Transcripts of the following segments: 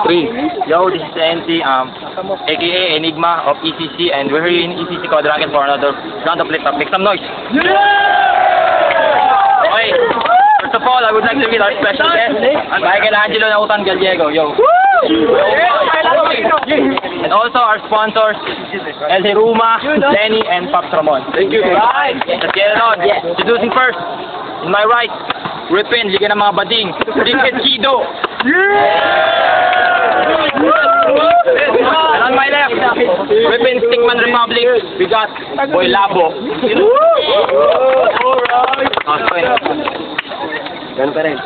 3. Yo, this is NT, aka Enigma of ECC, and we're here in ECC Quadrangle for another round of lift up. Make some noise! Okay, first of all, I would like to meet our special guest, Michelangelo Nautan Gallego. Yo! And also our sponsors, El Hiruma, Lenny, and Pops Ramon. Thank you. Let's get it on. Introducing first, in my right, Ripin, Liga ng mga Bading, Dickhead Kido. And on my left, Ripin Stickman Republic, we got Boy Labo. Ganun pa rin.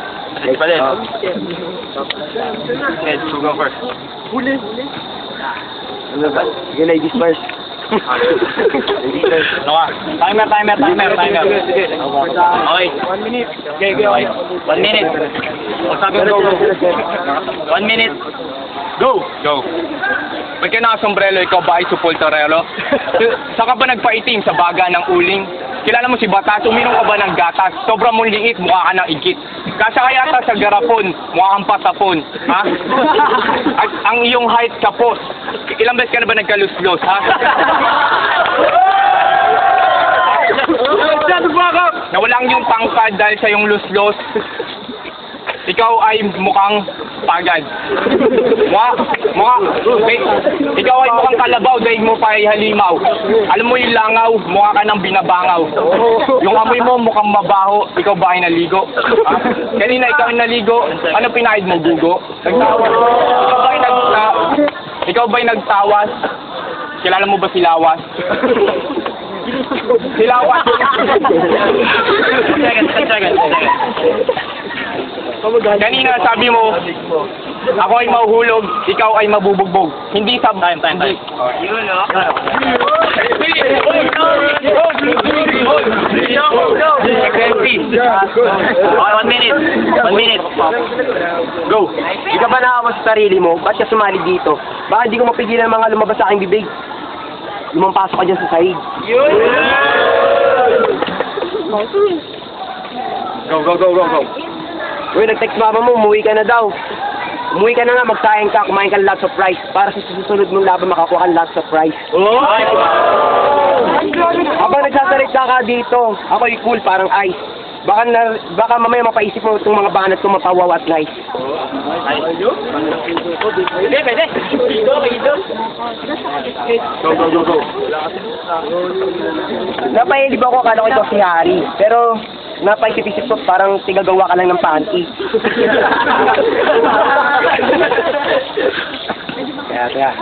Ganun pa rin. Ed, who go first? Huli. Ano ba? Sige, ladies first. Ano ka? Timer. Okay. 1 minute. Okay. 1 minute. Sabi ko, go. 1 minute. Go! Ba't ka nakasombrelo, ikaw ba ay supultorero? Saan ka ba nagpaitim sa baga ng uling? Kilala mo si Batas, uminom ka ba ng gatas? Sobrang mong liit, mukha ka ng igit. Kasa kaya sa garapon, mukha kang patapon. Ha? At ang iyong height kapos. Ilang beses ka na ba nagkaluslos, ha? Nawala ang iyong pangkad dahil sa iyong luslos. Ikaw ay mukhang pagad. Ikaw ay mukhang kalabaw dahil mo pa ay halimaw. Alam mo yung langaw, mukha ka ng binabangaw. Yung amoy mo mukhang mabaho, ikaw ba ay naligo? Ha? Kanina ikaw ay naligo, ano pinahid mo, gugo? Ikaw ba ay nagtawas? Kilala mo ba si Lawas? Silawas. Second. Kanina sabi mo, ako ay mahuhulog, ikaw ay mabubugbog. Hindi sa... Time. Yun, no? 1 minute. Go. Di ka ba nakawa sa sarili mo? Ba't ka sumali dito? Baka hindi ko mapigilan ang mga lumabas sa aking bibig. Lumampasok ka dyan sa sahig. Go. Uy, nag-text mama mo, umuwi ka na daw. Umuwi ka na nga, magsayang ka, kumain ka lots of rice. Para sa susunod mong laban, makakuha ka lots of rice. Habang nagsasalita ka dito, ako'y cool, parang ice. Baka mamaya mapaisip mo itong mga banat ko mapawaw at nice. Pwede. Go. Napailib ako, akala ko ito si Harry. Pero, napaisip-isip ko, parang tigagawa ka lang ng panty. Kaya.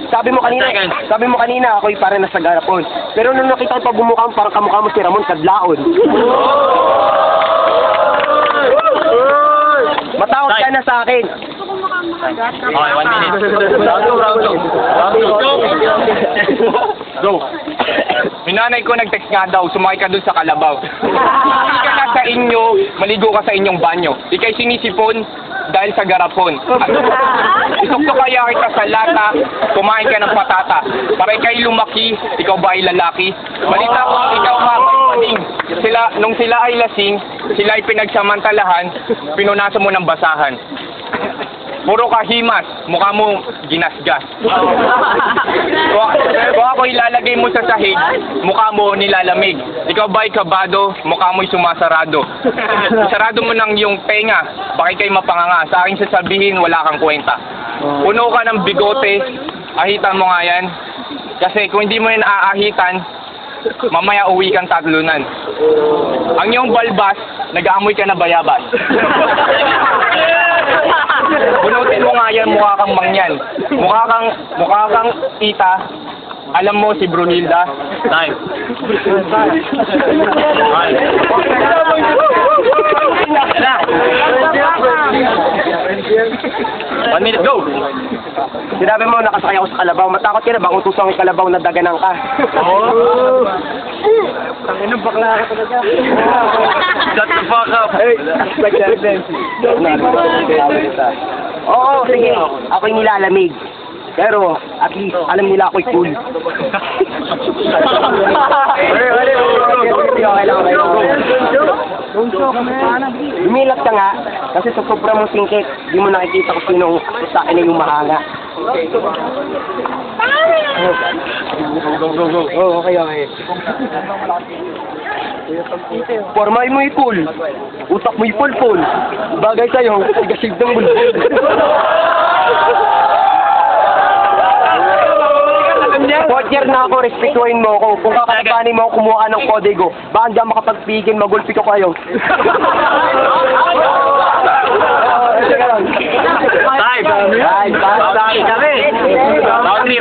Sabi mo kanina, ako'y parang nasa garapon. Pero nung nakita ko pag bumukha mo, parang kamukha mo si Ramon Kadlaon. Matakot ka na sa akin. Okay, 1 minute. Go. Minanay ko nag-text nga daw, sumakay ka dun sa kalabaw. Hindi ka na sa inyo, maligo ka sa inyong banyo. Ika'y sinisipon dahil sa garapon. Itukto kaya kita sa lata, kumain ka ng patata. Para ika'y lumaki, ikaw ba ay lalaki? Balita ko, ikaw mamading. Nung sila ay lasing, sila ay pinagsamantalahan, pinunasan mo ng basahan. Puro ka himas, mukha mo ginasgas. Kung ako ilalagay mo sa sahig, mukha mo nilalamig. Ikaw ba ay kabado, mukha mo'y sumasarado. Sarado mo ng iyong tenga, bakit kayo mapanganga? Sa akin sasabihin, wala kang kwenta. Puno ka ng bigote, ahitan mo nga yan. Kasi kung hindi mo yan aahitan, mamaya uwi kang tatlunan. Ang iyong balbas, nag-aamoy ka na bayabas. Bunutin mo nga yan, mukha kang mangyan. Mukha kang ita. Alam mo si Brunilda. Time. One minute, go! Sinabi mo, nakasakay ako sa kalabaw. Matakot ka na ba kung tusong yung kalabaw na daganan ka? Tanginang bakla ka talaga. Shut the fuck up! Hey, like that then. Oo, sige. Ako'y nilalamig. Pero, at least, alam nila ako'y cool. Okay lang. Lumilat ka nga, kasi sa sobra mong singkit, di mo nakikita kung sino sa akin yung mahanga. Go. Oh, okay. Forma mo ipul. Utak mo ipul-pul. Bagay sa'yo, tigasig ng bulbul. Fourth year na ako, respetuhin mo ako. Kung kakalabanin mo ako kumuha ng kodego, baka hindi ako makapagpigil, magulpi ko kayo. Time, basta kami. Round 3.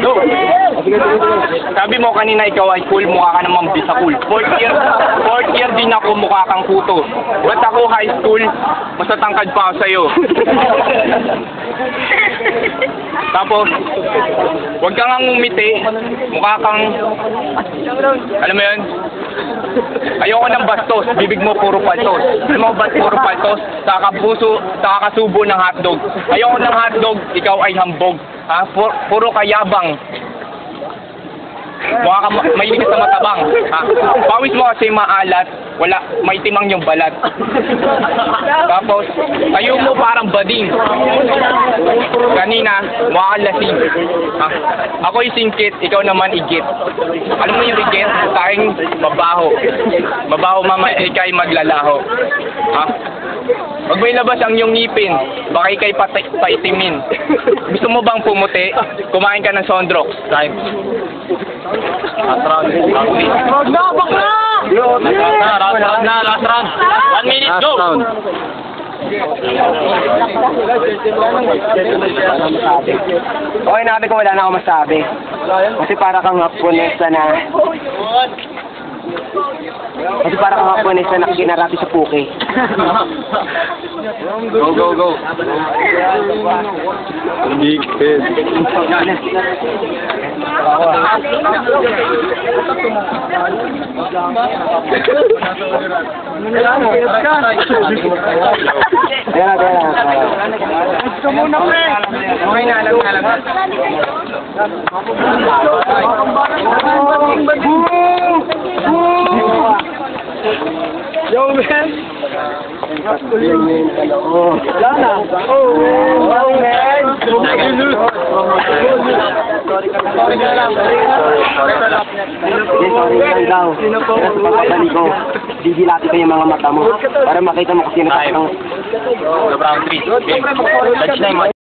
Go. Sabi mo kanina ikaw ay cool, mukha ka namang bisa cool. Fourth year din ako, mukha kang puto. Ba't ako high school, mas natangkad pa ako sa'yo. Tapos, huwag kang ngumiti, mukha kang, alam mo yun? Ayoko ng bastos, bibig mo puro paltos. Alam mo ba't puro paltos? Sa kakasubo ng hotdog. Ayoko ng hotdog, ikaw ay hambog. Ha? Puro kayabang. Mukha ka mahilig ka sa matabang. Ha? Pawis mo kasi maalat, wala, may timang yung balat. Tapos, tayo mo parang bading. Kanina, mukha kang lasing. Ha? Ako yung singkit, ikaw naman igit. Alam mo yung igit? Sa akin, mabaho. Mabaho mama, ikay maglalaho. Ha? Huwag may labas ang iyong ngipin, baka ikay paitimin. Gusto mo bang pumuti? Kumain ka ng Sondrox. Time. Last round. Last round. 1 minute, go! Okay, nabi ko wala na ako masabi. Kasi para kang Haponesa na... Kasi para kang Haponesa na kinarati sa puke. Go. Big head. Gusto mo na, pre! Okay na, alam. Yo, man! Wala na! Wow, man! Sorry lang. Pagkabali ko, didilati ko yung mga mata mo para makita mo kung sino ka ng... Round 3. Touch na yung